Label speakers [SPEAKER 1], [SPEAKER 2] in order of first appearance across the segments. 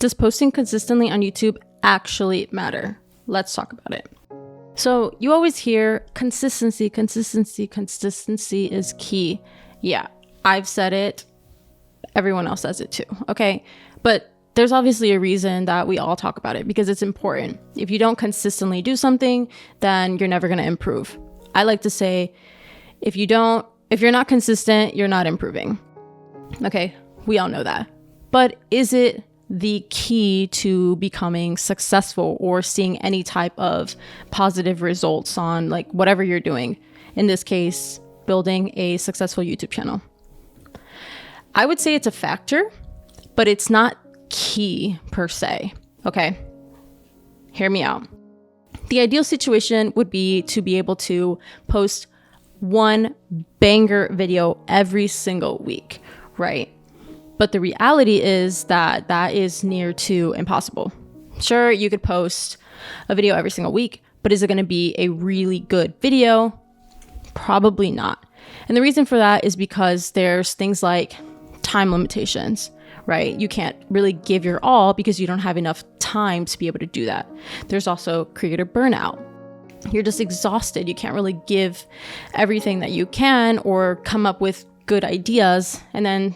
[SPEAKER 1] Does posting consistently on YouTube actually matter? Let's talk about it. So you always hear consistency is key. Yeah, I've said it. Everyone else says it too. Okay. But there's obviously a reason that we all talk about it, because it's important. If you don't consistently do something, then you're never going to improve. I like to say, if you're not consistent, you're not improving. Okay. We all know that. But is it the key to becoming successful or seeing any type of positive results on like whatever you're doing? In this case, building a successful YouTube channel. I would say it's a factor, but it's not key per se. Okay. Hear me out. The ideal situation would be to be able to post one banger video every single week, right? But the reality is that is near to impossible. Sure, you could post a video every single week, but is it going to be a really good video? Probably not. And the reason for that is because there's things like time limitations, right? You can't really give your all because you don't have enough time to be able to do that. There's also creator burnout. You're just exhausted. You can't really give everything that you can or come up with good ideas. And then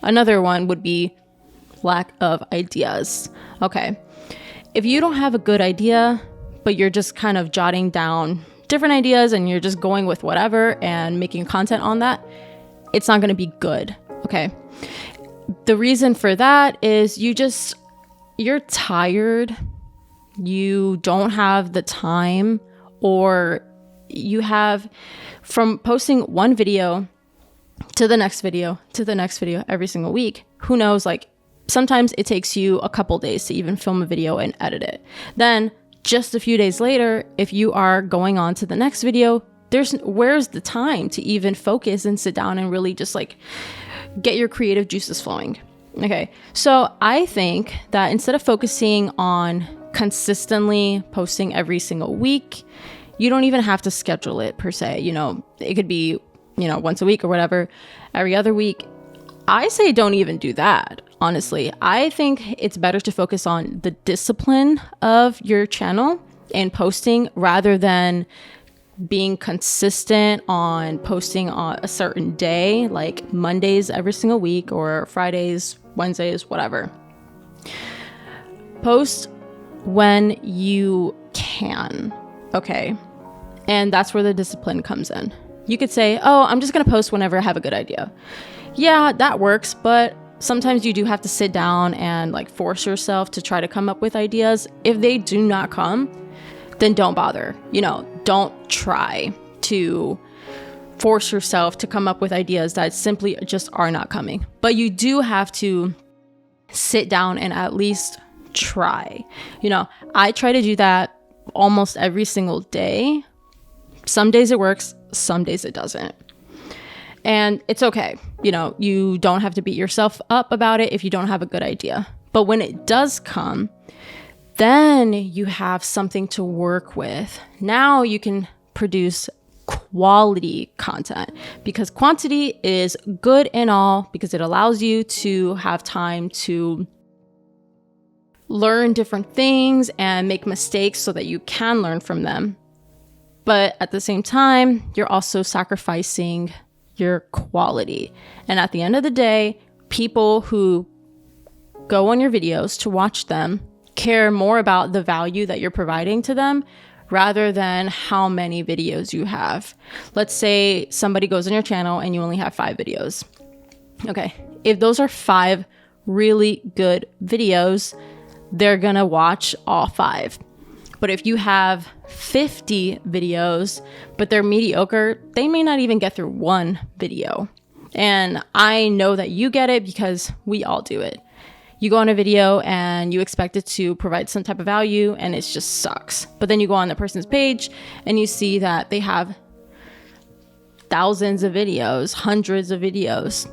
[SPEAKER 1] another one would be lack of ideas. Okay. If you don't have a good idea, but you're just kind of jotting down different ideas and you're just going with whatever and making content on that, it's not going to be good. Okay. The reason for that is you're tired. You don't have the time, or you have, from posting one video to the next video, every single week. Who knows? Like sometimes it takes you a couple days to even film a video and edit it. Then just a few days later, if you are going on to the next video, where's the time to even focus and sit down and really just like get your creative juices flowing? Okay. So I think that instead of focusing on consistently posting every single week, you don't even have to schedule it per se. It could be once a week or whatever, every other week. I say don't even do that. Honestly, I think it's better to focus on the discipline of your channel and posting rather than being consistent on posting on a certain day, like Mondays every single week or Fridays, Wednesdays, whatever. Post when you can. Okay. And that's where the discipline comes in. You could say, oh, I'm just going to post whenever I have a good idea. Yeah, that works. But sometimes you do have to sit down and like force yourself to try to come up with ideas. If they do not come, then don't bother. Don't try to force yourself to come up with ideas that simply just are not coming. But you do have to sit down and at least try. I try to do that almost every single day. Some days it works, some days it doesn't. And it's okay. You don't have to beat yourself up about it if you don't have a good idea. But when it does come, then you have something to work with. Now you can produce quality content, because quantity is good and all, because it allows you to have time to learn different things and make mistakes so that you can learn from them. But at the same time, you're also sacrificing your quality. And at the end of the day, people who go on your videos to watch them care more about the value that you're providing to them rather than how many videos you have. Let's say somebody goes on your channel and you only have 5 videos. Okay, if those are 5 really good videos, they're gonna watch all 5. But if you have 50 videos, but they're mediocre, they may not even get through one video. And I know that you get it because we all do it. You go on a video and you expect it to provide some type of value and it just sucks. But then you go on the person's page and you see that they have thousands of videos, hundreds of videos.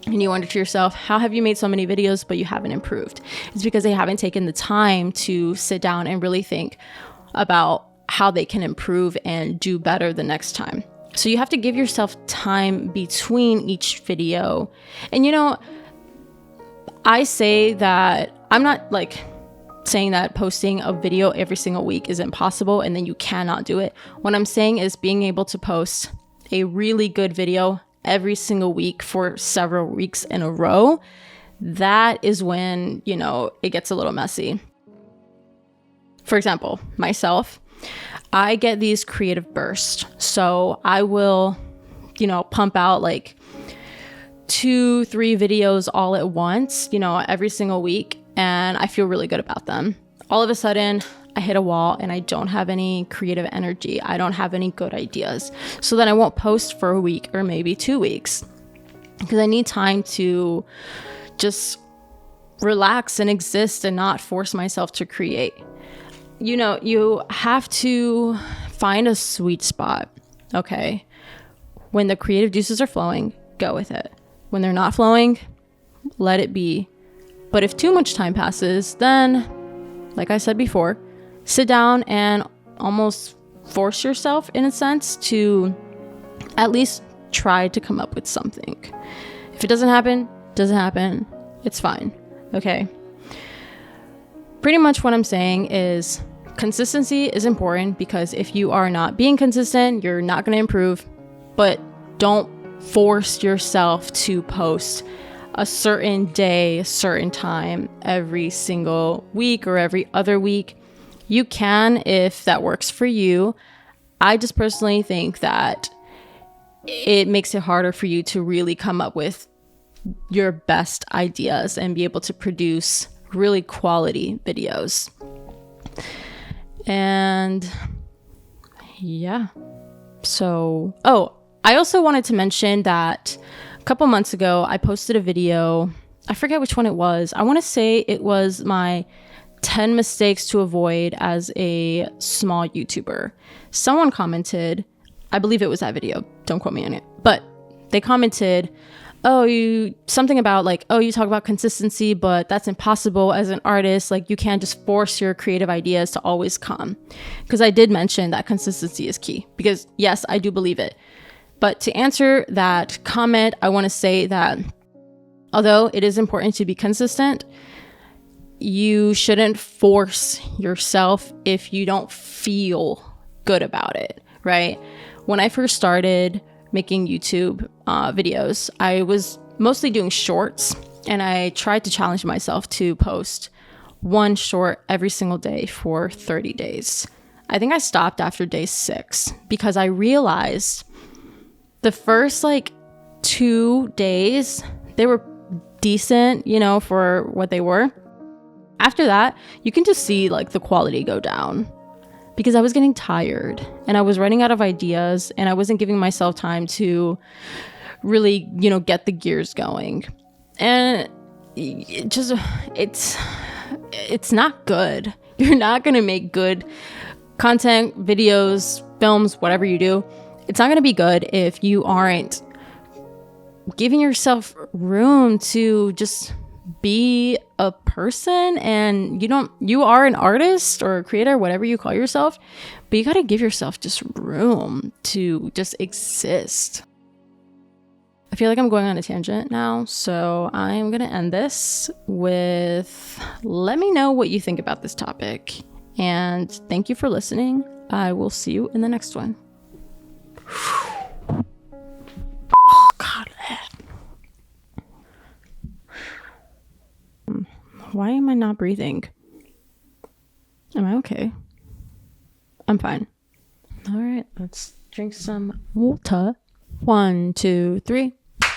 [SPEAKER 1] And you wonder to yourself, how have you made so many videos, but you haven't improved? It's because they haven't taken the time to sit down and really think about how they can improve and do better the next time. So you have to give yourself time between each video. And I say that I'm not like saying that posting a video every single week is impossible and then you cannot do it. What I'm saying is being able to post a really good video every single week for several weeks in a row, that is when, you know, it gets a little messy. For example, myself, I get these creative bursts. So I will, you know, pump out like 2-3 videos all at once, you know, every single week. And I feel really good about them. All of a sudden, I hit a wall and I don't have any creative energy. I don't have any good ideas. So then I won't post for a week or maybe 2 weeks because I need time to just relax and exist and not force myself to create. You know, you have to find a sweet spot, okay? When the creative juices are flowing, go with it. When they're not flowing, let it be. But if too much time passes, then, like I said before, sit down and almost force yourself, in a sense, to at least try to come up with something. If it doesn't happen, it's fine, okay? Pretty much what I'm saying is consistency is important because if you are not being consistent, you're not going to improve, but don't force yourself to post a certain day, a certain time every single week or every other week. You can if that works for you. I just personally think that it makes it harder for you to really come up with your best ideas and be able to produce really quality videos. And yeah, so, I also wanted to mention that a couple months ago, I posted a video. I forget which one it was. I want to say it was my 10 mistakes to avoid as a small YouTuber. Someone commented, I believe it was that video. Don't quote me on it. But they commented, something about like, you talk about consistency, but that's impossible as an artist. Like you can't just force your creative ideas to always come. Because I did mention that consistency is key. Because yes, I do believe it. But to answer that comment, I want to say that although it is important to be consistent, you shouldn't force yourself if you don't feel good about it, right? When I first started making YouTube videos, I was mostly doing shorts, and I tried to challenge myself to post one short every single day for 30 days. I think I stopped after day 6 because I realized the first 2 days, they were decent, you know, for what they were. After that, you can just see the quality go down because I was getting tired and I was running out of ideas and I wasn't giving myself time to really, you know, get the gears going. And it's not good. You're not going to make good content, videos, films, whatever you do. It's not going to be good if you aren't giving yourself room to just be a person. And you are an artist or a creator, whatever you call yourself, but you got to give yourself just room to just exist. I feel like I'm going on a tangent now, so I'm going to end this with let me know what you think about this topic. And thank you for listening. I will see you in the next one. Oh, God. Why am I not breathing? Am I okay? I'm fine. All right, let's drink some water. 1, 2, 3.